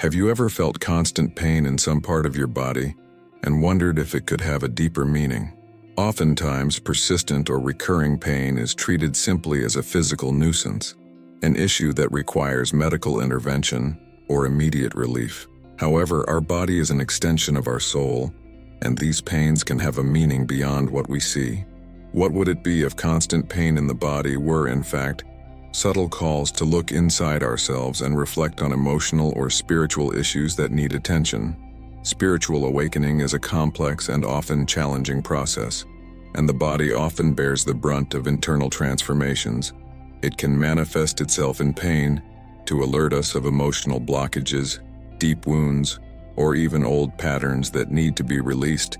Have you ever felt constant pain in some part of your body and wondered if it could have a deeper meaning? Oftentimes, persistent or recurring pain is treated simply as a physical nuisance, an issue that requires medical intervention or immediate relief. However, our body is an extension of our soul, and these pains can have a meaning beyond what we see. What would it be if constant pain in the body were, in fact, subtle calls to look inside ourselves and reflect on emotional or spiritual issues that need attention? Spiritual awakening is a complex and often challenging process, and the body often bears the brunt of internal transformations. It can manifest itself in pain to alert us of emotional blockages, deep wounds, or even old patterns that need to be released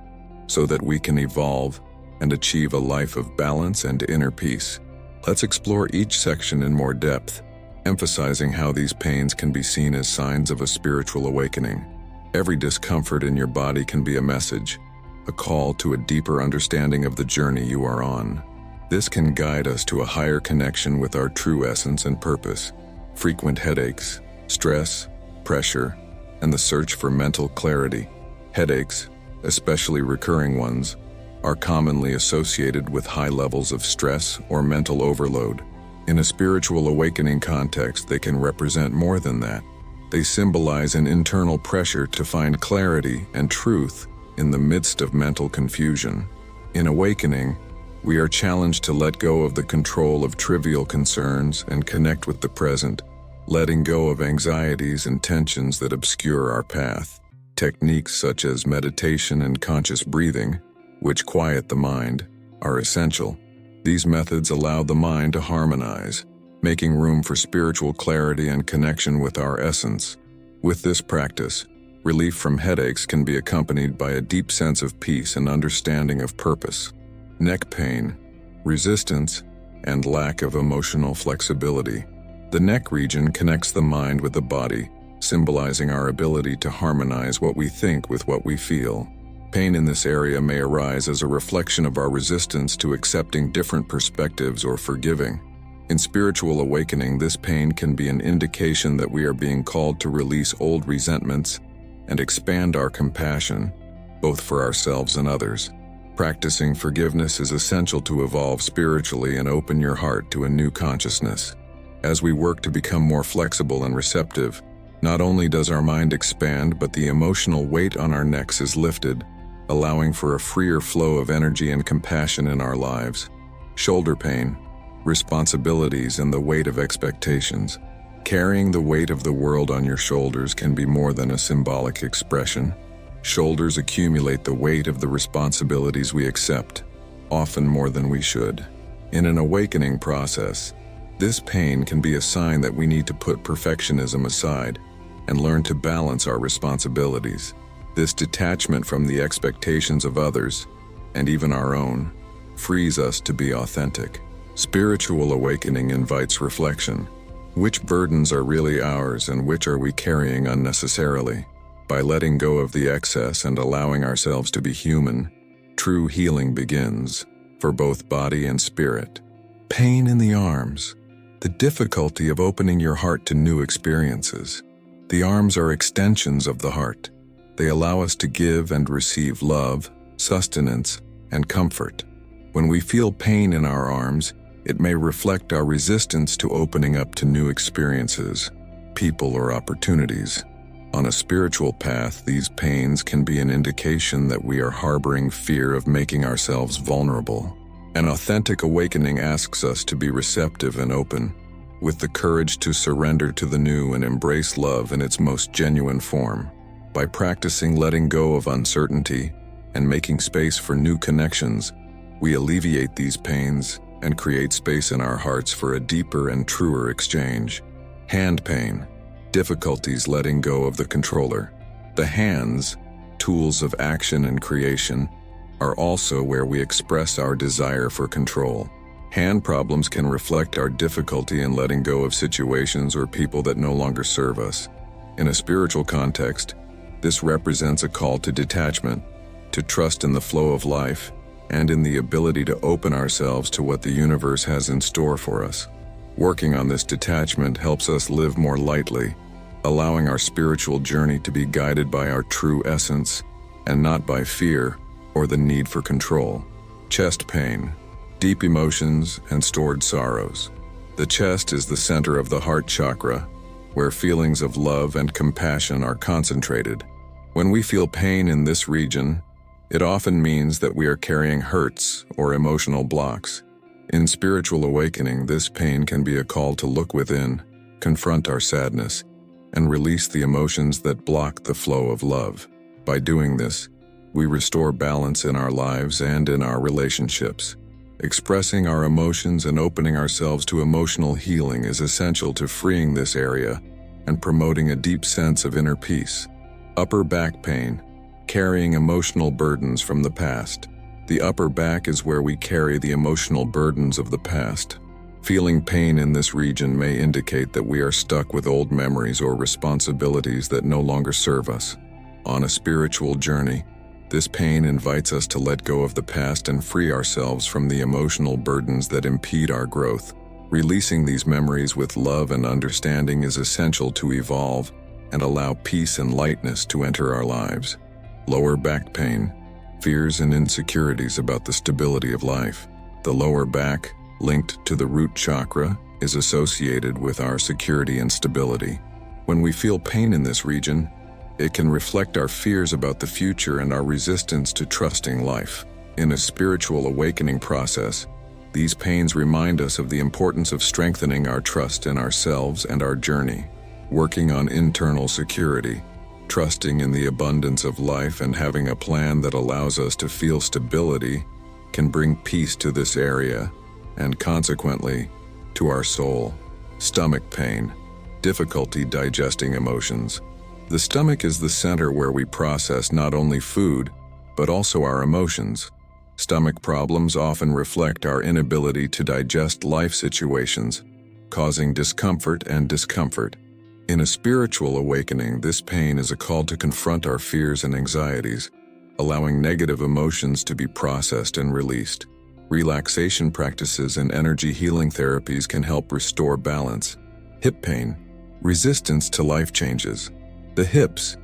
so that we can evolve and achieve a life of balance and inner peace. Let's explore each section in more depth, emphasizing how these pains can be seen as signs of a spiritual awakening. Every discomfort in your body can be a message, a call to a deeper understanding of the journey you are on. This can guide us to a higher connection with our true essence and purpose. Frequent headaches, stress, pressure, and the search for mental clarity. Headaches, especially recurring ones, are commonly associated with high levels of stress or mental overload. In a spiritual awakening context, they can represent more than that. They symbolize an internal pressure to find clarity and truth in the midst of mental confusion. In awakening, we are challenged to let go of the control of trivial concerns and connect with the present, letting go of anxieties and tensions that obscure our path. Techniques such as meditation and conscious breathing, which quiet the mind, are essential. These methods allow the mind to harmonize, making room for spiritual clarity and connection with our essence. With this practice, relief from headaches can be accompanied by a deep sense of peace and understanding of purpose. Neck pain, resistance, and lack of emotional flexibility. The neck region connects the mind with the body, symbolizing our ability to harmonize what we think with what we feel. Pain in this area may arise as a reflection of our resistance to accepting different perspectives or forgiving. In spiritual awakening, this pain can be an indication that we are being called to release old resentments and expand our compassion, both for ourselves and others. Practicing forgiveness is essential to evolve spiritually and open your heart to a new consciousness. As we work to become more flexible and receptive, not only does our mind expand, but the emotional weight on our necks is lifted, allowing for a freer flow of energy and compassion in our lives. Shoulder pain, responsibilities, and the weight of expectations. Carrying the weight of the world on your shoulders can be more than a symbolic expression. Shoulders accumulate the weight of the responsibilities we accept, often more than we should. In an awakening process, this pain can be a sign that we need to put perfectionism aside and learn to balance our responsibilities. This detachment from the expectations of others, and even our own, frees us to be authentic. Spiritual awakening invites reflection. Which burdens are really ours and which are we carrying unnecessarily? By letting go of the excess and allowing ourselves to be human, true healing begins, for both body and spirit. Pain in the arms. The difficulty of opening your heart to new experiences. The arms are extensions of the heart. They allow us to give and receive love, sustenance, and comfort. When we feel pain in our arms, it may reflect our resistance to opening up to new experiences, people, or opportunities. On a spiritual path, these pains can be an indication that we are harboring fear of making ourselves vulnerable. An authentic awakening asks us to be receptive and open, with the courage to surrender to the new and embrace love in its most genuine form. By practicing letting go of uncertainty and making space for new connections, we alleviate these pains and create space in our hearts for a deeper and truer exchange. Hand pain. Difficulties letting go of the controller. The hands, tools of action and creation, are also where we express our desire for control. Hand problems can reflect our difficulty in letting go of situations or people that no longer serve us. In a spiritual context, this represents a call to detachment, to trust in the flow of life, and in the ability to open ourselves to what the universe has in store for us. Working on this detachment helps us live more lightly, allowing our spiritual journey to be guided by our true essence and not by fear or the need for control. Chest pain, deep emotions, and stored sorrows. The chest is the center of the heart chakra, where feelings of love and compassion are concentrated. When we feel pain in this region, it often means that we are carrying hurts or emotional blocks. In spiritual awakening, this pain can be a call to look within, confront our sadness, and release the emotions that block the flow of love. By doing this, we restore balance in our lives and in our relationships. Expressing our emotions and opening ourselves to emotional healing is essential to freeing this area and promoting a deep sense of inner peace. Upper back pain, carrying emotional burdens from the past. The upper back is where we carry the emotional burdens of the past. Feeling pain in this region may indicate that we are stuck with old memories or responsibilities that no longer serve us. On a spiritual journey, this pain invites us to let go of the past and free ourselves from the emotional burdens that impede our growth. Releasing these memories with love and understanding is essential to evolve and allow peace and lightness to enter our lives. Lower back pain, fears and insecurities about the stability of life. The lower back, linked to the root chakra, is associated with our security and stability. When we feel pain in this region, it can reflect our fears about the future and our resistance to trusting life. In a spiritual awakening process, these pains remind us of the importance of strengthening our trust in ourselves and our journey, working on internal security, trusting in the abundance of life, and having a plan that allows us to feel stability can bring peace to this area and consequently to our soul. Stomach pain, difficulty digesting emotions. The stomach is the center where we process not only food, but also our emotions. Stomach problems often reflect our inability to digest life situations, causing discomfort and discomfort. In a spiritual awakening, this pain is a call to confront our fears and anxieties, allowing negative emotions to be processed and released. Relaxation practices and energy healing therapies can help restore balance. Hip pain, resistance to life changes. The hips,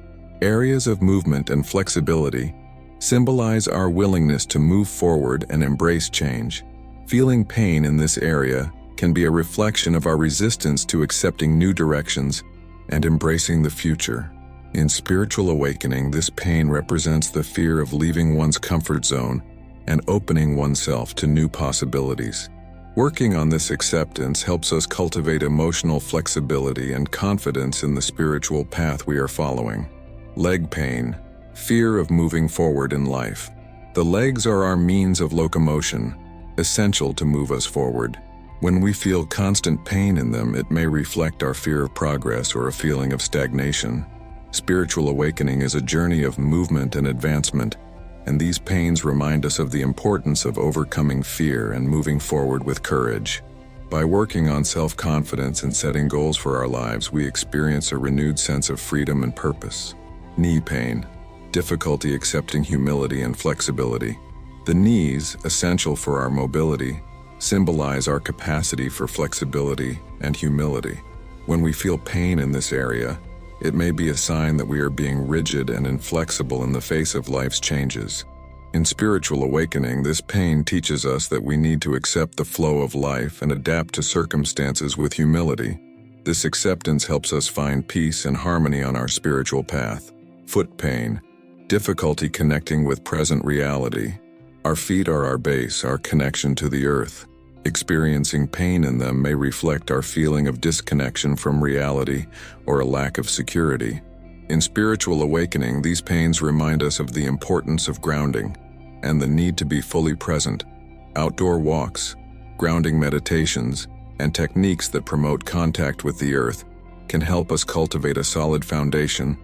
areas of movement and flexibility, symbolize our willingness to move forward and embrace change. Feeling pain in this area can be a reflection of our resistance to accepting new directions and embracing the future. In spiritual awakening, this pain represents the fear of leaving one's comfort zone and opening oneself to new possibilities. Working on this acceptance helps us cultivate emotional flexibility and confidence in the spiritual path we are following. Leg pain, fear of moving forward in life. The legs are our means of locomotion, essential to move us forward. When we feel constant pain in them, it may reflect our fear of progress or a feeling of stagnation. Spiritual awakening is a journey of movement and advancement, and these pains remind us of the importance of overcoming fear and moving forward with courage. By working on self-confidence and setting goals for our lives, we experience a renewed sense of freedom and purpose. Knee pain, difficulty accepting humility and flexibility. The knees, essential for our mobility, symbolize our capacity for flexibility and humility. When we feel pain in this area, it may be a sign that we are being rigid and inflexible in the face of life's changes. In spiritual awakening, this pain teaches us that we need to accept the flow of life and adapt to circumstances with humility. This acceptance helps us find peace and harmony on our spiritual path. Foot pain, difficulty connecting with present reality. Our feet are our base, our connection to the earth. Experiencing pain in them may reflect our feeling of disconnection from reality or a lack of security. In spiritual awakening, these pains remind us of the importance of grounding and the need to be fully present. Outdoor walks, grounding meditations, and techniques that promote contact with the earth can help us cultivate a solid foundation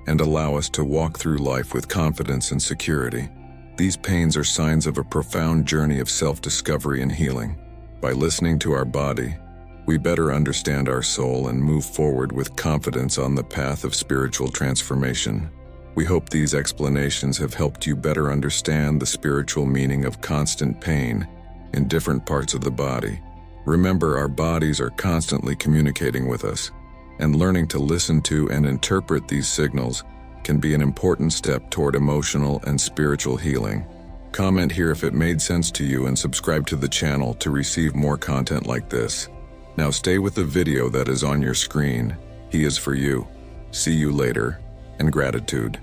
and allow us to walk through life with confidence and security. These pains are signs of a profound journey of self-discovery and healing. By listening to our body, we better understand our soul and move forward with confidence on the path of spiritual transformation. We hope these explanations have helped you better understand the spiritual meaning of constant pain in different parts of the body. Remember, our bodies are constantly communicating with us, and learning to listen to and interpret these signals can be an important step toward emotional and spiritual healing. Comment here if it made sense to you and subscribe to the channel to receive more content like this. Now stay with the video that is on your screen. He is for you. See you later, and gratitude.